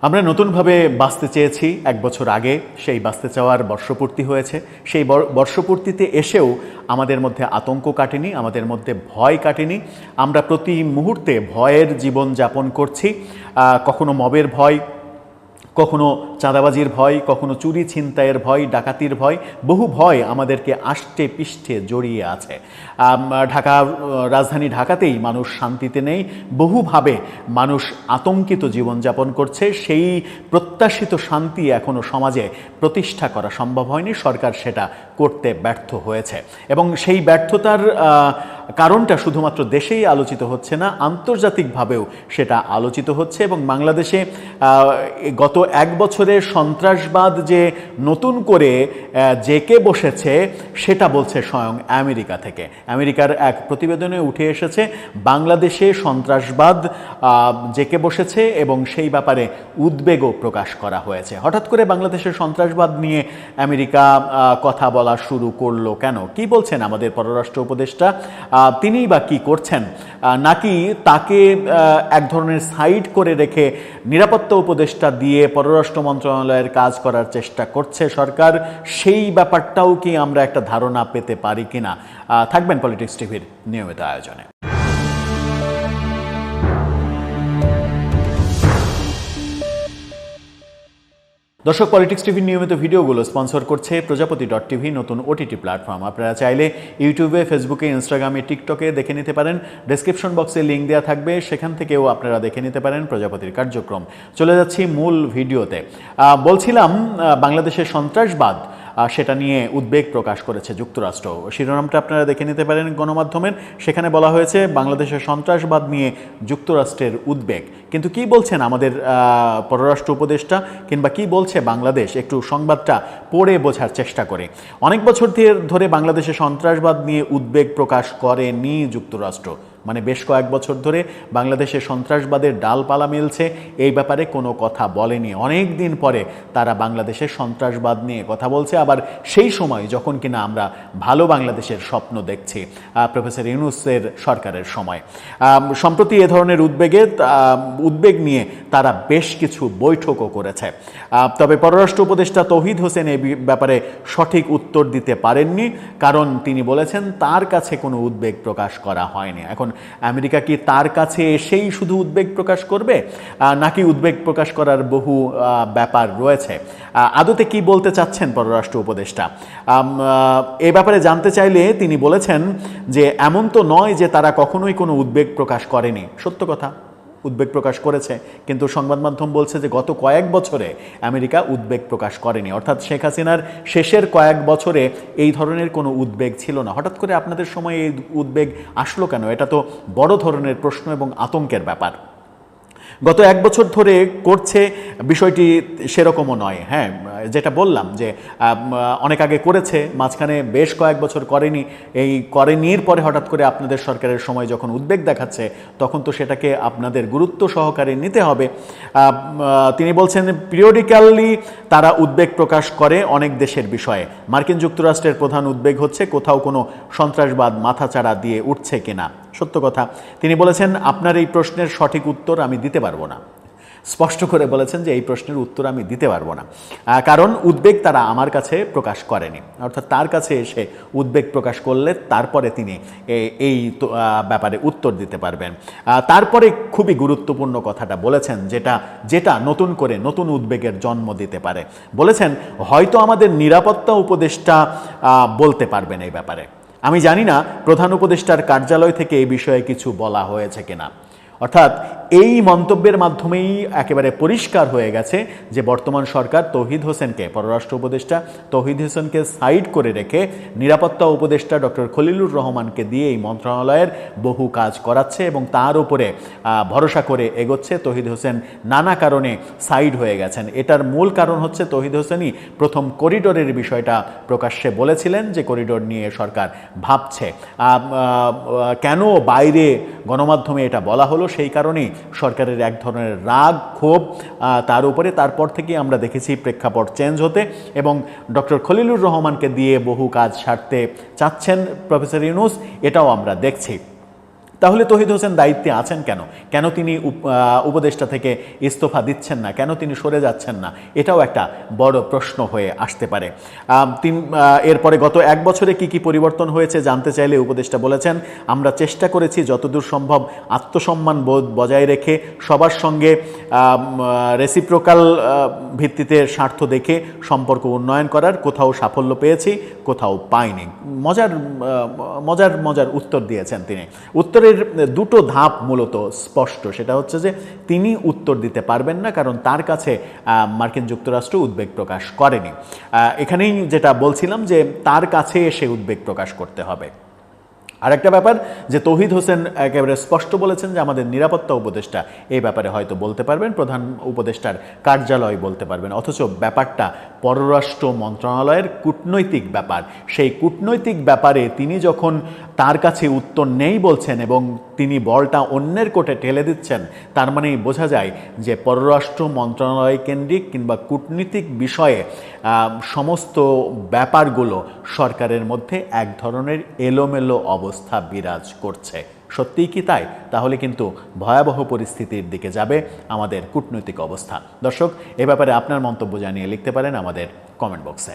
আমরা নতুনভাবে বাঁচতে চেয়েছি এক বছর আগে, সেই বাঁচতে চাওয়ার বর্ষপূর্তি হয়েছে। সেই বর্ষপূর্তিতে এসেও আমাদের মধ্যে আতঙ্ক কাটেনি, আমাদের মধ্যে ভয় কাটেনি। আমরা প্রতি মুহূর্তে ভয়ের জীবন যাপন করছি। কখনো মবের ভয়, কখনো চাঁদাবাজির ভয়, কখনো চুরি ছিনতাইয়ের ভয়, ডাকাতির ভয়, বহু ভয় আমাদেরকে আষ্টে পৃষ্ঠে জড়িয়ে আছে। রাজধানী ঢাকাতেই মানুষ শান্তিতে নেই, বহুভাবে মানুষ আতঙ্কিত জীবনযাপন করছে। সেই প্রত্যাশিত শান্তি এখনও সমাজে প্রতিষ্ঠা করা সম্ভব হয়নি, সরকার সেটা করতে ব্যর্থ হয়েছে। এবং সেই ব্যর্থতার কারণটা শুধুমাত্র দেশেই আলোচিত হচ্ছে না, আন্তর্জাতিকভাবেও সেটা আলোচিত হচ্ছে। এবং বাংলাদেশে গত এক বছরে সন্ত্রাসবাদ যে নতুন করে জেকে বসেছে সেটা বলছে স্বয়ং আমেরিকা থেকে। আমেরিকার এক প্রতিবেদনে উঠে এসেছে বাংলাদেশে সন্ত্রাসবাদ জেকে বসেছে এবং সেই ব্যাপারে উদ্বেগও প্রকাশ করা হয়েছে। হঠাৎ করে বাংলাদেশের সন্ত্রাসবাদ নিয়ে আমেরিকা কথা বলা শুরু করলো কেন? কি বলছেন আমাদের পররাষ্ট্র উপদেষ্টা? তিনিই বা কী করছেন? নাকি তাকে এক ধরনের সাইড করে রেখে নিরাপত্তা উপদেষ্টা দিয়ে পররাষ্ট্র মন্ত্রণালয়ের কাজ করার চেষ্টা করছে সরকার? সেই ব্যাপারটাও কি আমরা একটা ধারণা পেতে পারি কিনা? থাকবেন পলিটিক্স টিভির নিয়মিত আয়োজনে। দর্শক, পলিটিক্স টিভির নিয়মিত ভিডিওগুলো স্পন্সর করছে প্রজাপতি.tv, নতুন ওটিটি প্ল্যাটফর্ম। আপনারা চাইলে ইউটিউবে, ফেসবুকে, ইনস্টাগ্রামে, টিকটকে দেখে নিতে পারেন। ডেসক্রিপশন বক্সে লিঙ্ক দেওয়া থাকবে, সেখান থেকেও আপনারা দেখে নিতে পারেন প্রজাপতির কার্যক্রম। চলে যাচ্ছি মূল ভিডিওতে। বলছিলাম বাংলাদেশের সন্ত্রাসবাদ, সেটা নিয়ে উদ্বেগ প্রকাশ করেছে যুক্তরাষ্ট্র। শিরোনামটা আপনারা দেখে নিতে পারেন গণমাধ্যমের। সেখানে বলা হয়েছে বাংলাদেশের সন্ত্রাসবাদ নিয়ে যুক্তরাষ্ট্রের উদ্বেগ। কিন্তু কি বলছেন আমাদের পররাষ্ট্র উপদেষ্টা, কিংবা কি বলছে বাংলাদেশ? একটু সংবাদটা পড়ে বোঝার চেষ্টা করে। অনেক বছর ধরে বাংলাদেশে সন্ত্রাসবাদ নিয়ে উদ্বেগ প্রকাশ করেনি যুক্তরাষ্ট্র। মানে বেশ কয়েক বছর ধরে বাংলাদেশে সন্ত্রাসবাদের ডালপালা মেলছে, এই ব্যাপারে কোনো কথা বলেনি। অনেক দিন পরে তারা বাংলাদেশের সন্ত্রাসবাদ নিয়ে কথা বলছে, আবার সেই সময় যখন কিনা আমরা ভালো বাংলাদেশের স্বপ্ন দেখছি প্রফেসর ইউনূসের সরকারের সময়। সম্প্রতি এ ধরনের উদ্বেগ নিয়ে তারা বেশ কিছু বৈঠকও করেছে। তবে পররাষ্ট্র উপদেষ্টা তৌহিদ হোসেন এই ব্যাপারে সঠিক উত্তর দিতে পারেননি, কারণ তিনি বলেছেন তার কাছে কোনো উদ্বেগ প্রকাশ করা হয়নি। এখন আমেরিকা কি তার কাছে এসেই শুধু উদ্বেগ প্রকাশ করবে, নাকি উদ্বেগ প্রকাশ করার বহু ব্যাপার রয়েছে? আদতে কি বলতে চাচ্ছেন পররাষ্ট্র উপদেষ্টা? এ ব্যাপারে জানতে চাইলে তিনি বলেছেন যে এমন তো নয় যে তারা কখনোই কোনো উদ্বেগ প্রকাশ করেনি। সত্য কথা, উদ্বেগ প্রকাশ করেছে, কিন্তু সংবাদ মাধ্যম বলছে যে গত কয়েক বছরে আমেরিকা উদ্বেগ প্রকাশ করেনি। অর্থাৎ শেখ হাসিনার শেষের কয়েক বছরে এই ধরনের কোনো উদ্বেগ ছিল না। হঠাৎ করে আপনাদের সময় এই উদ্বেগ আসলো কেন? এটা তো বড় ধরনের প্রশ্ন এবং আতঙ্কের ব্যাপার। গত এক বছর ধরে করছে, বিষয়টি সেরকমও নয়। হ্যাঁ, যেটা বললাম যে অনেক আগে করেছে, মাঝখানে বেশ কয়েক বছর করেনি। এই করেনির পরে হঠাৎ করে আপনাদের সরকারের সময় যখন উদ্বেগ দেখাচ্ছে, তখন তো সেটাকে আপনাদের গুরুত্ব সহকারে নিতে হবে। তিনি বলছেন পিরিয়ডিক্যালি তারা উদ্বেগ প্রকাশ করে অনেক দেশের বিষয়ে। মার্কিন যুক্তরাষ্ট্রের প্রধান উদ্বেগ হচ্ছে কোথাও কোনো সন্ত্রাসবাদ মাথাচাড়া দিয়ে উঠছে কিনা। সত্য কথা, তিনি বলেছেন আপনার এই প্রশ্নের সঠিক উত্তর আমি দিতে পারবো না। স্পষ্ট করে বলেছেন যে এই প্রশ্নের উত্তর আমি দিতে পারবো না, কারণ উদ্বেগ তারা আমার কাছে প্রকাশ করেনি। অর্থাৎ তার কাছে এসে উদ্বেগ প্রকাশ করলে তারপরে তিনি এই ব্যাপারে উত্তর দিতে পারবেন। তারপরে খুবই গুরুত্বপূর্ণ কথাটা বলেছেন, যেটা নতুন করে নতুন উদ্বেগের জন্ম দিতে পারে। বলেছেন হয়তো আমাদের নিরাপত্তা উপদেষ্টা বলতে পারবেন এই ব্যাপারে। আমি জানি না প্রধান উপদেষ্টার কার্যালয় থেকে এই বিষয়ে কিছু বলা হয়েছে কিনা। অর্থাৎ এই মন্তব্যের মাধ্যমেই একেবারে পরিষ্কার হয়ে গেছে যে বর্তমান সরকার পররাষ্ট্র উপদেষ্টা তৌহিদ হোসেনকে সাইড করে রেখে নিরাপত্তা উপদেষ্টা ডক্টর খলিলুর রহমানকে দিয়ে এই মন্ত্রণালয়ের বহু কাজ করাচ্ছে এবং তার উপরে ভরসা করে এগোচ্ছে। তৌহিদ হোসেন নানা কারণে সাইড হয়ে গেছেন। এটার মূল কারণ হচ্ছে তৌহিদ হোসেনই প্রথম করিডোরের বিষয়টা প্রকাশ্যে বলেছিলেন যে করিডোর নিয়ে সরকার ভাবছে। কেন বাইরে গণমাধ্যমে এটা বলা হলো, সেই কারণেই সরকারের এক ধরনের রাগ, ক্ষোভ তার উপরে। তারপর থেকে আমরা দেখেছি প্রেক্ষাপট চেঞ্জ হতে এবং ডক্টর খলিলুর রহমানকে দিয়ে বহু কাজ সারতে চাচ্ছেন প্রফেসর ইউনূস, এটাও আমরা দেখছি। তাহলে তৌহিদ হোসেন দায়িত্বে আছেন কেন? কেন তিনি উপদেষ্টা থেকে ইস্তফা দিচ্ছেন না? কেন তিনি সরে যাচ্ছেন না? এটাও একটা বড় প্রশ্ন হয়ে আসতে পারে। এরপরে গত 1 বছরে কি পরিবর্তন হয়েছে জানতে চাইলে উপদেষ্টা বলেছেন, আমরা চেষ্টা করেছি যতদূর সম্ভব আত্মসম্মান বোধ বজায় রেখে সবার সঙ্গে রেসিপ্রোকাল ভিত্তিতে স্বার্থ দেখে সম্পর্ক উন্নয়ন করার। কোথাও সাফল্য পেয়েছি, কোথাও পাইনি। মজার উত্তর দিয়েছেন তিনি। উত্তরের দুটো ধাপ মূলত স্পষ্ট। সেটা হচ্ছে যে তিনি উত্তর দিতে পারবেন না, কারণ তার কাছে মার্কিন যুক্তরাষ্ট্র উদ্বেগ প্রকাশ করেনি। এখানেই যেটা বলছিলাম যে তার কাছে এসে উদ্বেগ প্রকাশ করতে হবে। আরেকটা ব্যাপার যে তৌহিদ হোসেন একেবারে স্পষ্ট বলেছেন যে আমাদের নিরাপত্তা উপদেষ্টা এই ব্যাপারে হয়তো বলতে পারবেন, প্রধান উপদেষ্টার কার্যালয় বলতে পারবেন, অথচ ব্যাপারটা পররাষ্ট্র মন্ত্রণালয়ের কূটনৈতিক ব্যাপার। সেই কূটনৈতিক ব্যাপারে তিনি যখন তার কাছে উত্তর নেই বলছেন এবং তিনি বলটা অন্যের কোর্টে ঠেলে দিচ্ছেন, তার মানেই বোঝা যায় যে পররাষ্ট্র মন্ত্রণালয় কেন্দ্রিক কিংবা কূটনীতিক বিষয়ে সমস্ত ব্যাপারগুলো সরকারের মধ্যে এক ধরনের এলোমেলো অবস্থা বিরাজ করছে। সত্যিই কি তাই? তাহলে কিন্তু ভয়াবহ পরিস্থিতির দিকে যাবে আমাদের কূটনৈতিক অবস্থা। দর্শক, এ ব্যাপারে আপনার মন্তব্য জানিয়ে লিখতে পারেন আমাদের কমেন্ট বক্সে।